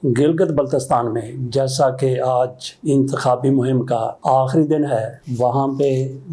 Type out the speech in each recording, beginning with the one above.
گلگت بلتستان میں جیسا کہ آج انتخابی مہم کا آخری دن ہے، وہاں پہ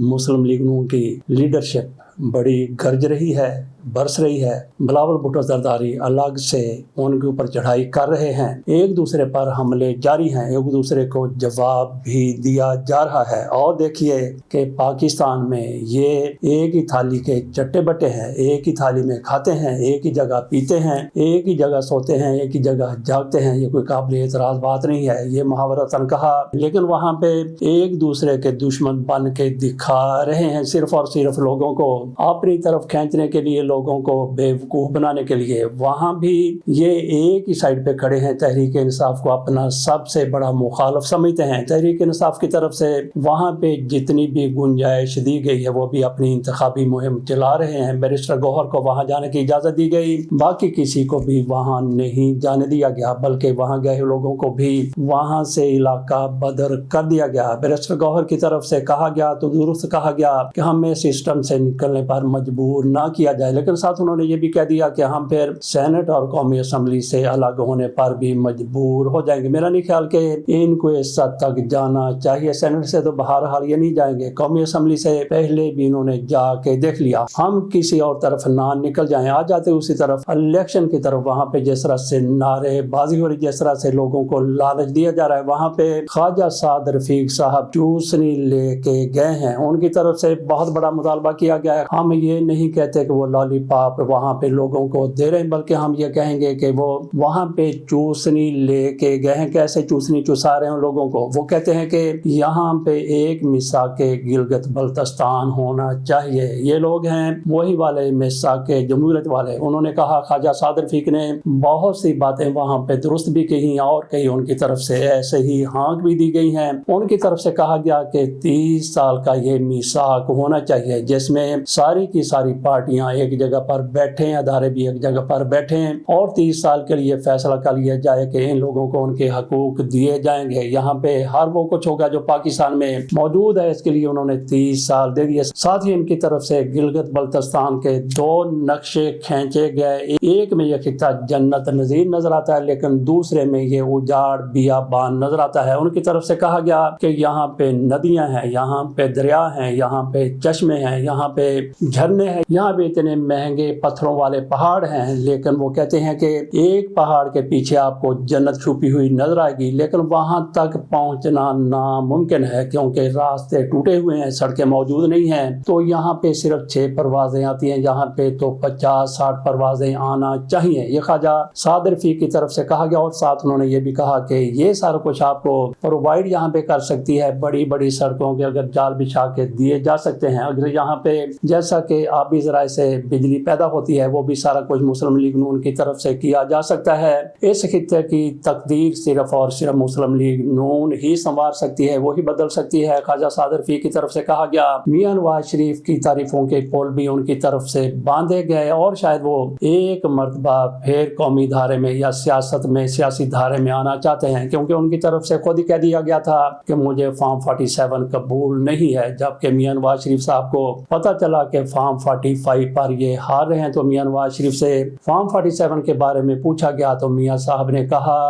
مسلم لیگ نون کی لیڈرشپ بڑی گرج رہی ہے، برس رہی ہے۔ بلاول بھٹو زرداری الگ سے ان کے اوپر چڑھائی کر رہے ہیں، ایک دوسرے پر حملے جاری ہیں، ایک دوسرے کو جواب بھی دیا جا رہا ہے۔ اور دیکھیے کہ پاکستان میں یہ ایک ہی تھالی کے چٹے بٹے ہیں، ایک ہی تھالی میں کھاتے ہیں، ایک ہی جگہ پیتے ہیں، ایک ہی جگہ سوتے ہیں، ایک ہی جگہ جاگتے ہیں۔ یہ کوئی قابل اعتراض بات نہیں ہے، یہ محاورتاً کہا، لیکن وہاں پہ ایک دوسرے کے دشمن بن کے دکھا رہے ہیں، صرف اور صرف لوگوں کو اپنی طرف کھینچنے کے لیے، لوگوں کو بیوقوف بنانے کے لیے۔ وہاں بھی یہ ایک ہی سائڈ پہ کھڑے ہیں، تحریک انصاف کو اپنا سب سے بڑا مخالف سمجھتے ہیں۔ تحریک انصاف کی طرف سے وہاں پہ جتنی بھی گنجائش دی گئی ہے وہ بھی اپنی انتخابی مہم چلا رہے ہیں۔ بیرسٹر گوہر کو وہاں جانے کی اجازت دی گئی، باقی کسی کو بھی وہاں نہیں جانے دیا گیا، بلکہ وہاں گئے لوگوں کو بھی وہاں سے علاقہ بدر کر دیا گیا۔ بیرسٹر گوہر کی طرف سے کہا گیا تو درست کہا گیا کہ ہمیں سسٹم سے نکلنے پر مجبور نہ کیا جائے، لیکن ساتھ انہوں نے یہ بھی کہہ دیا کہ ہم پھر سینٹ اور قومی اسمبلی سے الگ ہونے پر بھی مجبور ہو جائیں گے۔ میرا نہیں خیال کہ ان کو اس حد تک جانا چاہیے، سینٹ سے تو بہرحال یہ نہیں جائیں گے، قومی اسمبلی سے پہلے بھی انہوں نے جا کے دیکھ لیا۔ ہم کسی اور طرف نہ نکل جائیں، آ جاتے اسی طرف الیکشن کی طرف، وہاں پہ جس طرح سے نعرے بازی ہو رہی، جس طرح سے لوگوں کو لالچ دیا جا رہا ہے، وہاں پہ خواجہ سعد رفیق صاحب چوسنی لے کے گئے ہیں، ان کی طرف سے بہت بڑا مطالبہ کیا گیا ہے۔ ہم یہ نہیں کہتے کہ وہ لالی پاپ وہاں پہ لوگوں کو دے رہے ہیں، بلکہ ہم یہ کہیں گے کہ وہ وہاں پہ چوسنی لے کے گئے ہیں۔ کیسے چوسنی چسا رہے ہیں لوگوں کو؟ وہ کہتے ہیں کہ یہاں پہ ایک میثاق گلگت بلتستان ہونا چاہیے۔ یہ لوگ ہیں وہی والے میثاق جمہوریت والے۔ انہوں نے کہا، خواجہ سعد رفیق نے بہت سی باتیں وہاں پہ درست بھی کہی اور کئی ان کی طرف سے ایسے ہی ہانک بھی دی گئی ہیں۔ ان کی طرف سے کہا گیا کہ 30 سال کا یہ میثاق ہونا چاہیے، جس میں ساری کی ساری پارٹیاں ایک جگہ پر بیٹھیں، ادارے بھی ایک جگہ پر بیٹھیں، اور 30 سال کے لیے فیصلہ کر لیا جائے کہ ان لوگوں کو ان کے حقوق دیے جائیں گے۔ یہاں پہ ہر وہ کچھ ہوگا جو پاکستان میں موجود ہے، اس کے لیے انہوں نے 30 سال دے دیے۔ ساتھ ہی ان کی طرف سے گلگت بلتستان کے 2 نقشے کھینچے گئے، ایک میں یہ خطہ جنت نظیر نظر آتا ہے، لیکن دوسرے میں یہ اجاڑ بیابان نظر آتا ہے۔ ان کی طرف سے کہا گیا کہ یہاں پہ ندیاں ہیں، یہاں پہ دریا ہیں، یہاں پہ چشمے ہیں، یہاں پہ جھرنے ہیں، یہاں بھی اتنے مہنگے پتھروں والے پہاڑ ہیں، لیکن وہ کہتے ہیں کہ ایک پہاڑ کے پیچھے آپ کو جنت چھپی ہوئی نظر آئے گی، لیکن وہاں تک پہنچنا ناممکن ہے کیونکہ راستے ٹوٹے ہوئے ہیں، سڑکیں موجود نہیں ہیں۔ تو یہاں پہ صرف 6 پروازیں آتی ہیں، یہاں پہ تو 50-60 پروازیں آنا چاہیے۔ یہ خواجہ سعد رفیق کی طرف سے کہا گیا، اور ساتھ انہوں نے یہ بھی کہا کہ یہ سارا کچھ آپ کو پرووائڈ یہاں پہ کر سکتی ہے، بڑی بڑی سڑکوں کے اگر جال بچھا کے دیے جا سکتے ہیں، اگر یہاں پہ جیسا کہ آبی ذرائع سے بجلی پیدا ہوتی ہے، وہ بھی سارا کچھ مسلم لیگ نون کی طرف سے کیا جا سکتا ہے۔ اس خطے کی تقدیر صرف اور صرف مسلم لیگ نون ہی سنوار سکتی ہے، وہی بدل سکتی ہے۔ خواجہ سعد رفیق کی طرف سے کہا گیا، میاں نواز شریف کی تعریفوں کے پول بھی ان کی طرف سے باندھے گئے، اور شاید وہ ایک مرتبہ پھر قومی دھارے میں یا سیاست میں، سیاسی دھارے میں آنا چاہتے ہیں، کیونکہ ان کی طرف سے خود ہی کہہ دیا گیا تھا کہ مجھے فارم 47 قبول نہیں ہے۔ جبکہ میاں نواز شریف صاحب کو پتہ چلا کہ فارم 45 پر یہ ہار رہے ہیں، تو میاں نواز شریف سے فارم 47 کے بارے میں پوچھا گیا تو میاں صاحب نے کہا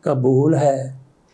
قبول ہے،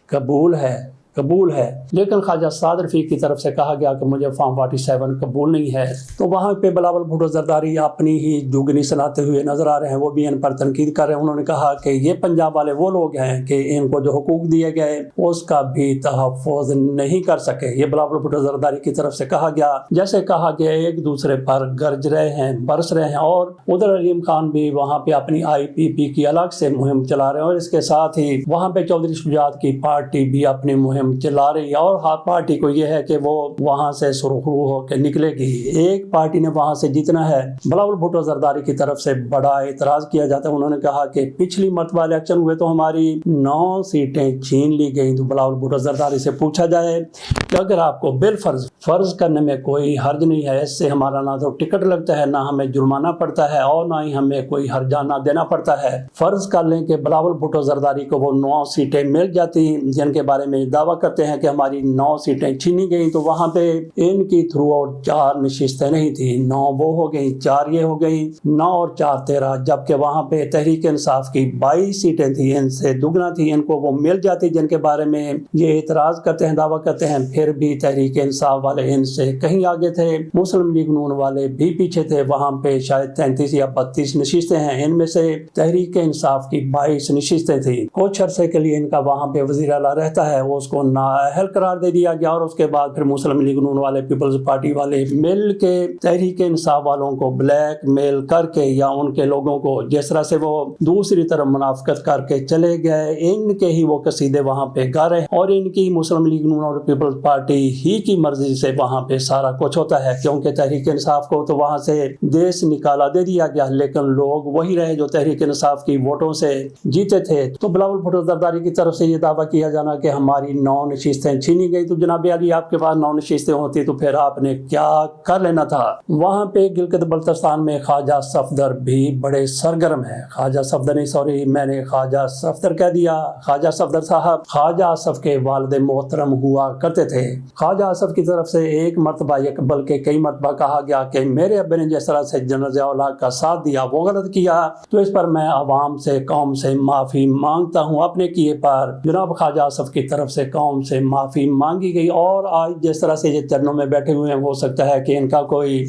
قبول ہے، قبول ہے۔ لیکن خواجہ سعد رفیق کی طرف سے کہا گیا کہ مجھے فارم 47 قبول نہیں ہے۔ تو وہاں پہ بلاول بھٹو زرداری اپنی ہی جگنی سناتے ہوئے نظر آ رہے ہیں، وہ بھی ان پر تنقید کر رہے ہیں۔ انہوں نے کہا کہ یہ پنجاب والے وہ لوگ ہیں کہ ان کو جو حقوق دیے گئے اس کا بھی تحفظ نہیں کر سکے۔ یہ بلاول بھٹو زرداری کی طرف سے کہا گیا، جیسے کہا کہ ایک دوسرے پر گرج رہے ہیں، برس رہے ہیں، اور ادھر علیم خان بھی وہاں پہ اپنی IPP کی الگ سے مہم چلا رہے ہیں، اور اس کے ساتھ ہی وہاں پہ چودھری شجاعت کی پارٹی بھی اپنی مہم چلا رہی ہے، اور ہر پارٹی کو یہ ہے کہ وہ وہاں سے سرخرو ہو کے نکلے گی۔ ایک پارٹی نے وہاں سے جیتنا ہے۔ بلاول بھٹو زرداری کی طرف سے بڑا اعتراض کیا جاتا ہے۔ انہوں نے کہا کہ پچھلی مرتبہ الیکشن ہوئے تو ہماری 9 سیٹیں چھین لی گئیں۔ تو بلاول بھٹو زرداری سے پوچھا جائے کہ اگر آپ کو بالفرض فرض کرنے میں کوئی حرج نہیں ہے، اس سے ہمارا نہ تو ٹکٹ لگتا ہے، نہ ہمیں جرمانہ پڑتا ہے، اور نہ ہی ہمیں کوئی ہرجانہ دینا پڑتا ہے، فرض کر لیں کہ بلاول بھٹو زرداری کو وہ 9 سیٹیں مل جاتی جن کے بارے میں دعویٰ دعویٰ کرتے ہیں کہ ہماری 9 سیٹیں چھینی گئیں، تو وہاں پہ ان کی تھرو آؤٹ 4 نشستیں نہیں تھیں، 9 وہ ہو گئیں، 4 یہ ہو گئیں، 9 اور 4 13، جبکہ وہاں پہ تحریک انصاف کی 22 سیٹیں تھیں، ان سے دگنا تھی، ان کو وہ مل جاتی جن کے بارے میں یہ اعتراض کرتے ہیں، دعویٰ کرتے ہیں۔ پھر بھی تحریک انصاف والے ان سے کہیں آگے تھے، مسلم لیگ نون والے بھی پیچھے تھے، وہاں پہ شاید 33 یا 32 نشستیں ہیں، ان میں سے تحریک انصاف کی 22 نشستیں تھیں۔ کچھ عرصے کے لیے ان کا وہاں پہ وزیر اعلیٰ رہتا ہے، وہ اس کو نااہل قرار دے دیا گیا، اور اس کے بعد پھر مسلم لیگ نون والے، پیپلز پارٹی والے مل کے تحریک انصاف والوں کو بلیک میل کر کے یا ان کے لوگوں کو جس طرح سے وہ دوسری طرف منافقت کر کے چلے گئے، ان کے ہی وہ قصیدے وہاں پہ گا رہے اور ان کی مسلم لیگ نون اور پیپلز پارٹی ہی کی مرضی سے وہاں پہ سارا کچھ ہوتا ہے، کیونکہ تحریک انصاف کو تو وہاں سے دیس نکالا دے دیا گیا، لیکن لوگ وہی رہے جو تحریک انصاف کی ووٹوں سے جیتے تھے۔ تو بلاول بھٹو زرداری کی طرف سے یہ دعویٰ کیا جانا کہ ہماری 9 نشستیں چھینی گئی، تو جناب علی آپ کے پاس 9 نشستیں ہوتی تو پھر آپ نے کیا کر لینا تھا۔ وہاں پہ گلگت بلتستان میں خواجہ صفدر بھی بڑے سرگرم ہیں، خواجہ صفدر نہیں، سوری میں نے خواجہ صفدر کہہ دیا، خواجہ صفدر صاحب خواجہ آصف کے والد محترم ہوا کرتے تھے۔ خواجہ آصف کی طرف سے ایک مرتبہ بلکہ کئی مرتبہ کہا گیا کہ میرے ابے نے جس طرح سے جنرل ضیاء الحق کا ساتھ دیا وہ غلط کیا، تو اس پر میں عوام سے، قوم سے معافی مانگتا ہوں۔ اپنے کیے پر جناب خواجہ آصف کی طرف سے قوم سے معافی مانگی گئی، اور آج جس طرح سے یہ چرنوں میں بیٹھے ہوئے ہیں، ہو سکتا ہے کہ ان کا کوئی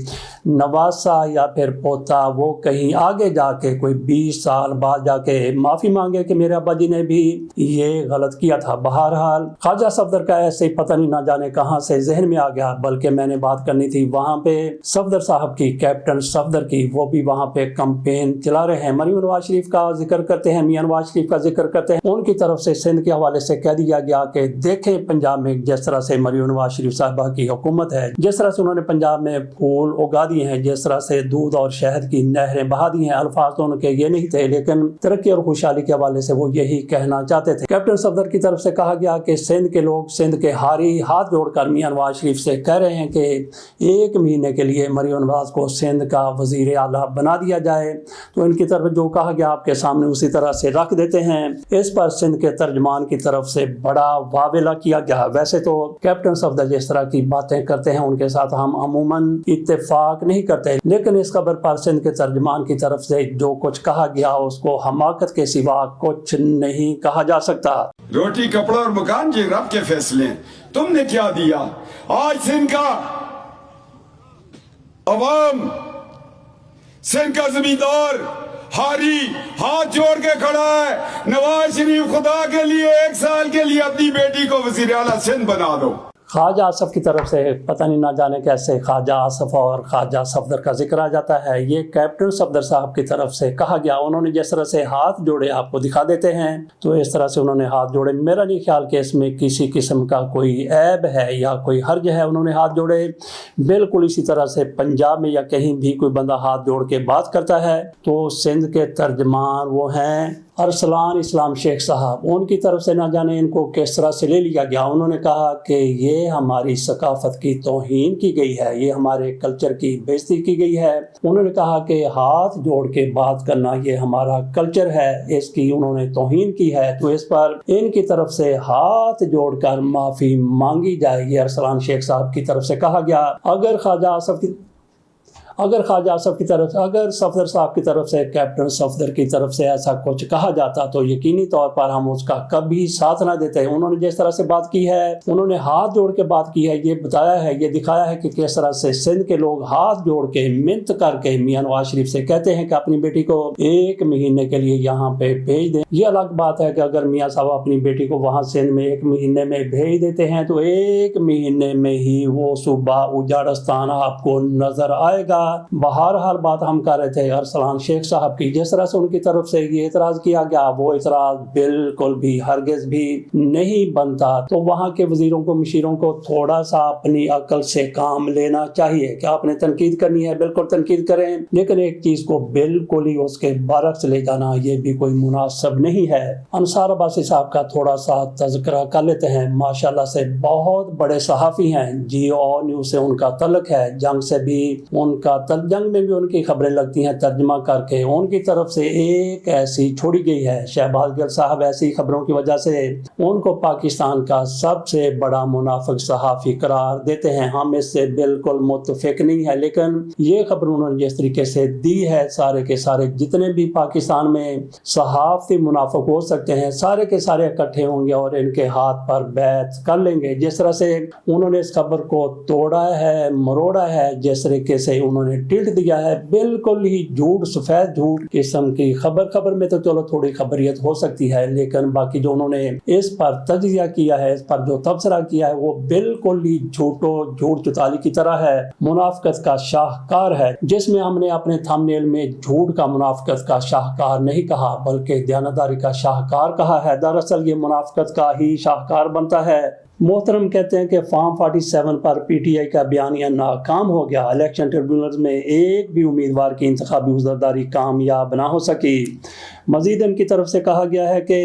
نواسا یا پھر پوتا وہ کہیں آگے جا کے کوئی 20 سال بعد جا کے معافی مانگے کہ میرے ابا جی نے بھی یہ غلط کیا تھا۔ بہرحال خواجہ صفدر کا ایسے ہی پتہ نہیں نہ جانے کہاں سے ذہن میں آ گیا، بلکہ میں نے بات کرنی تھی وہاں پہ صفدر صاحب کی، کیپٹن صفدر کی، وہ بھی وہاں پہ کمپین چلا رہے ہیں، مریم نواز شریف کا ذکر کرتے ہیں، میاں نواز شریف کا ذکر کرتے ہیں، ان کی طرف سے سندھ کے حوالے سے کہہ دیا گیا کہ دیکھیں پنجاب میں جس طرح سے مریم نواز شریف صاحبہ کی حکومت ہے، جس طرح سے انہوں نے پنجاب میں پھول اگا دیے ہیں، جس طرح سے دودھ اور شہد کی نہریں بہا دی ہیں۔ الفاظ تو ان کے یہ نہیں تھے، لیکن ترقی اور خوشحالی کے حوالے سے وہ یہی کہنا چاہتے تھے۔ کیپٹن صفدر کی طرف سے کہا گیا کہ سندھ کے لوگ، سندھ کے حاری ہاتھ جوڑ کر میاں نواز شریف سے کہہ رہے ہیں کہ 1 مہینے کے لیے مریم نواز کو سندھ کا وزیر اعلیٰ بنا دیا جائے، تو ان کی طرف جو کہا گیا آپ کے سامنے اسی طرح سے رکھ دیتے ہیں۔ اس پر سندھ کے ترجمان کی طرف سے بڑا واویلا کیا گیا۔ ویسے تو کیپٹن صفدر جس طرح کی باتیں کرتے ہیں ان کے ساتھ ہم عموماً اتفاق نہیں کرتے، لیکن اس خبر پر سندھ کے ترجمان کی طرف سے جو کچھ کہا گیا اس کو حماقت کے سوا کچھ نہیں کہا جا سکتا۔ روٹی کپڑا اور مکان یہ رب کے فیصلے ہیں، تم نے کیا دیا؟ آج سندھ کا عوام، سندھ کا زمیندار ہاری ہاتھ جوڑ کے کھڑا ہے، نواز شریف خدا کے لیے 1 سال کے لیے اپنی بیٹی کو وزیر اعلیٰ سندھ بنا دو۔ خواجہ آصف کی طرف سے پتہ نہیں نہ جانے کیسے خواجہ آصف اور خواجہ صفدر کا ذکر آ جاتا ہے۔ یہ کیپٹن صفدر صاحب کی طرف سے کہا گیا، انہوں نے جس طرح سے ہاتھ جوڑے آپ کو دکھا دیتے ہیں، تو اس طرح سے انہوں نے ہاتھ جوڑے، میرا نہیں خیال کہ اس میں کسی قسم کا کوئی عیب ہے یا کوئی حرج ہے، انہوں نے ہاتھ جوڑے۔ بالکل اسی طرح سے پنجاب میں یا کہیں بھی کوئی بندہ ہاتھ جوڑ کے بات کرتا ہے تو سندھ کے ترجمان وہ ہیں ارسلان اسلام شیخ صاحب، ان کی طرف سے نہ جانے ان کو کس طرح سے لے لیا گیا۔ انہوں نے کہا کہ یہ ہماری ثقافت کی توہین کی گئی ہے، یہ ہمارے کلچر کی بے عزتی کی گئی ہے۔ انہوں نے کہا کہ ہاتھ جوڑ کے بات کرنا یہ ہمارا کلچر ہے، اس کی انہوں نے توہین کی ہے، تو اس پر ان کی طرف سے ہاتھ جوڑ کر معافی مانگی جائے، یہ ارسلان شیخ صاحب کی طرف سے کہا گیا۔ اگر صفدر صاحب کی طرف سے، کیپٹن صفدر کی طرف سے ایسا کچھ کہا جاتا تو یقینی طور پر ہم اس کا کبھی ساتھ نہ دیتے۔ انہوں نے جس طرح سے بات کی ہے، انہوں نے ہاتھ جوڑ کے بات کی ہے، یہ بتایا ہے، یہ دکھایا ہے کہ کس طرح سے سندھ کے لوگ ہاتھ جوڑ کے منت کر کے میاں نواز شریف سے کہتے ہیں کہ اپنی بیٹی کو 1 مہینے کے لیے یہاں پہ بھیج دیں۔ یہ الگ بات ہے کہ اگر میاں صاحب اپنی بیٹی کو وہاں سندھ میں 1 مہینے میں بھیج دیتے ہیں تو 1 مہینے میں ہی وہ صوبہ اجاڑستان آپ کو نظر آئے گا۔ بہرحال بات ہم کر رہے تھے ارسلان شیخ صاحب کی، جس طرح سے ان کی طرف سے یہ اعتراض کیا گیا وہ اعتراض بالکل بھی ہرگز بھی نہیں بنتا۔ تو وہاں کے وزیروں کو، مشیروں کو تھوڑا سا اپنی عقل سے کام لینا چاہیے کہ آپ نے تنقید کرنی ہے بالکل تنقید کریں، لیکن ایک چیز کو بالکل ہی اس کے برعکس لے جانا یہ بھی کوئی مناسب نہیں ہے۔ انصار عباسی صاحب کا تھوڑا سا تذکرہ کر لیتے ہیں، ماشاءاللہ سے بہت بڑے صحافی ہیں، جیو نیوز سے ان کا تعلق ہے، جنگ سے بھی ان کا کا جنگ میں بھی ان کی خبریں لگتی ہیں ترجمہ کر کے ان کی طرف سے ایک ایسی چھوڑی گئی ہے. شہباز گل صاحب ایسی خبروں کی وجہ سے ان کو پاکستان کا سب سے بڑا منافق صحافی قرار دیتے ہیں. ہم اس سے بالکل متفق نہیں ہے، لیکن یہ خبر انہوں نے جس طریقے سے دی ہے، سارے کے سارے جتنے بھی پاکستان میں صحافی منافق ہو سکتے ہیں سارے کے سارے اکٹھے ہوں گے اور ان کے ہاتھ پر بیعت کر لیں گے. جس طرح سے انہوں نے اس خبر کو توڑا ہے، مروڑا ہے، جس طریقے سے انہوں نے ٹلٹ دیا ہے، بالکل ہی جھوٹ، سفید جھوٹ قسم کی خبر میں تو چلو تھوڑی خبریت ہو سکتی ہے، لیکن باقی جو انہوں نے اس پر تجزیہ کیا ہے، اس پر جو تبصرہ کیا ہے، وہ بالکل ہی جھوٹ چتالی کی طرح ہے، منافقت کا شاہکار ہے، جس میں ہم نے اپنے تھمبنیل میں جھوٹ کا منافقت کا شاہکار نہیں کہا بلکہ دیانتداری کا شاہکار کہا ہے. دراصل یہ منافقت کا ہی شاہکار بنتا ہے. محترم کہتے ہیں کہ form 47 per P T I کا بیانیہ ناکام ہو گیا. الیکشن ٹریبیونلز میں ایک بھی امیدوار کی انتخابی عذرداری کامیاب نہ ہو سکی. مزید ان کی طرف سے کہا گیا ہے کہ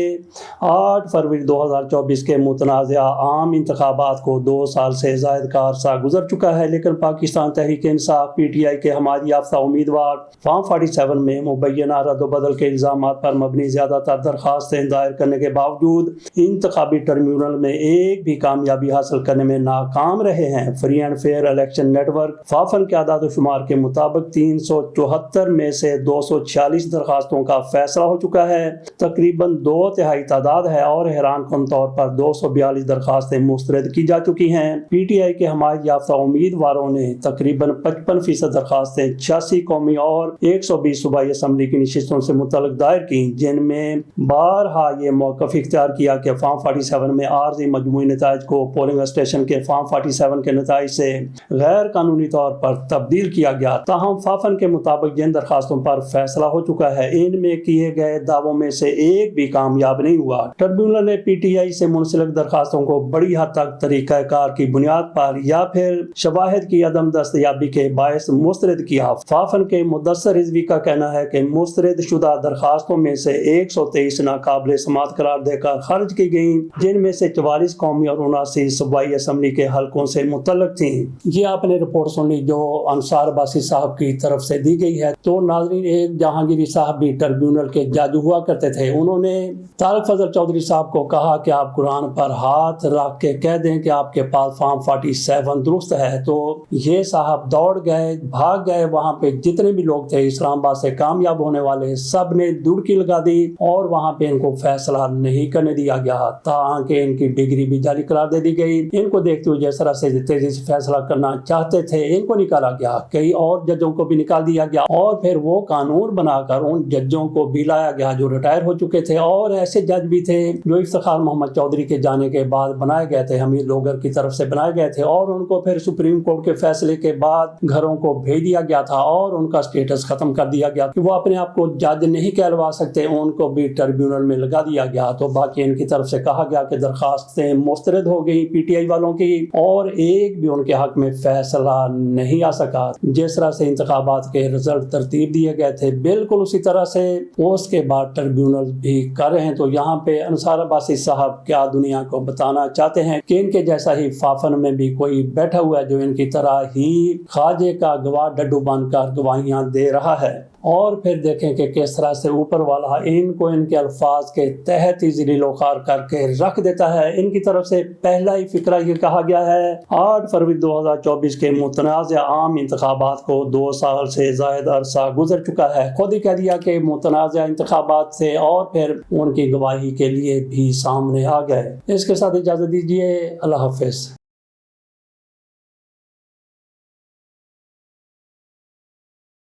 8 فروری 2024 کے متنازعہ عام انتخابات کو 2 سال سے زائد کا عرصہ گزر چکا ہے، لیکن Pakistan Tehreek Insaf P T I کے حمایت یافتہ امیدوار فارم 47 میں مبینہ رد و بدل کے الزامات پر مبنی زیادہ تر درخواستیں دائر کرنے کے باوجود انتخابی ٹربیونل میں ایک بھی کامیابی حاصل کرنے میں ناکام رہے ہیں. Free and fair election network FAFEN کے اعداد و شمار کے مطابق 374 میں سے 246 درخواستوں کا فیصلہ ہو چکا ہے، تقریباً 2/3 تعداد ہے، اور حیران کن طور پر 242 درخواستیں مسترد کی جا چکی ہیں. پی ٹی آئی کے حمایت یافتہ امیدواروں نے تقریباً 55% درخواستیں 86 قومی اور 120 صوبائی اسمبلی کی نشستوں سے متعلق دائر کی، جن میں بارہا یہ موقف اختیار کیا کہ فارم 47 میں عارضی مجموعی نتائج کو پولنگ اسٹیشن کے فارم 47 کے نتائج سے غیر قانونی طور پر تبدیل کیا گیا. تاہم فافن کے مطابق جن درخواستوں پر فیصلہ ہو چکا ہے ان میں کیے گئے دعووں میں سے ایک بھی کامیاب نہیں ہوا. ٹربیونل نے پی ٹی آئی سے منسلک درخواستوں کو بڑی حد تک طریقہ کار کی بنیاد پر یا پھر شواہد کی عدم دستیابی کے باعث مسترد کیا. فافن کے مدثر رضوی کا کہنا ہے کہ مسترد شدہ درخواستوں میں سے 123 ناقابل سماعت قرار دے کر خارج کی گئیں، جن میں سے 44 قومی اور 79 صوبائی اسمبلی کے حلقوں سے متعلق تھیں. یہ آپ نے رپورٹ سنی جو انصار عباسی صاحب کی طرف سے دی گئی ہے. تو ناظرین، ایک جہانگیری صاحب بھی ٹربیونل کے جج ہوا کرتے تھے. انہوں نے طارق فضل چودھری صاحب کو کہا کہ آپ قرآن پر ہاتھ رکھ کے کہہ دیں کہ آپ کے پاس فارم 47 درست ہے. تو یہ صاحب دوڑ گئے، بھاگ گئے. وہاں پہ جتنے بھی لوگ تھے اسلام آباد سے کامیاب ہونے والے، سب نے دڑکی لگا دی اور وہاں پہ ان کو فیصلہ نہیں کرنے دیا گیا، تاکہ ان کی ڈگری بھی جعلی قرار دے دی گئی. ان کو دیکھتے ہوئے جس طرح سے تیزی سے فیصلہ کرنا چاہتے تھے ان کو نکالا گیا، کئی اور ججوں کو بھی نکال دیا گیا، اور پھر وہ قانون بنا کر ان ججوں کو بھی لایا گیا جو ریٹائر ہو چکے تھے. اور ایسے جج بھی تھے جو افتخار محمد چودھری کے جانے کے بعد بنائے گئے تھے، حمید لوگر کی طرف سے بنائے گئے تھے، اور ان کو پھر سپریم کورٹ کے فیصلے کے بعد گھروں کو بھیج دیا گیا تھا اور ان کا سٹیٹس ختم کر دیا گیا کہ وہ اپنے آپ کو جج نہیں کہلوا سکتے. ان کو بھی ٹربیونل میں لگا دیا گیا. تو باقی ان کی طرف سے کہا گیا کہ درخواستیں مسترد ہو گئی پی ٹی آئی والوں کی، اور ایک بھی ان کے حق میں فیصلہ نہیں آ سکا. جس طرح سے انتخابات کے رزلٹ ترتیب دیے گئے تھے بالکل اسی طرح سے اس کے بعد ٹربیونل بھی کر رہے ہیں. تو یہاں پہ انصار عباسی صاحب کیا دنیا کو بتانا چاہتے ہیں کہ ان کے جیسا ہی فافن میں بھی کوئی بیٹھا ہوا ہے جو ان کی طرح ہی خواجے کا گواہ ڈڈو بن کر گواہیاں دے رہا ہے. اور پھر دیکھیں کہ کس طرح سے اوپر والا ان کو ان کے الفاظ کے تحت ہی ذلیل و خوار کر کے رکھ دیتا ہے. ان کی طرف سے پہلا ہی فقرہ یہ کہا گیا ہے 8 فروری 2024 کے متنازع عام انتخابات کو 2 سال سے زائد عرصہ گزر چکا ہے. خود ہی کہہ دیا کہ متنازع انتخابات سے، اور پھر ان کی گواہی کے لیے بھی سامنے آ گئے. اس کے ساتھ اجازت دیجیے. اللہ حافظ.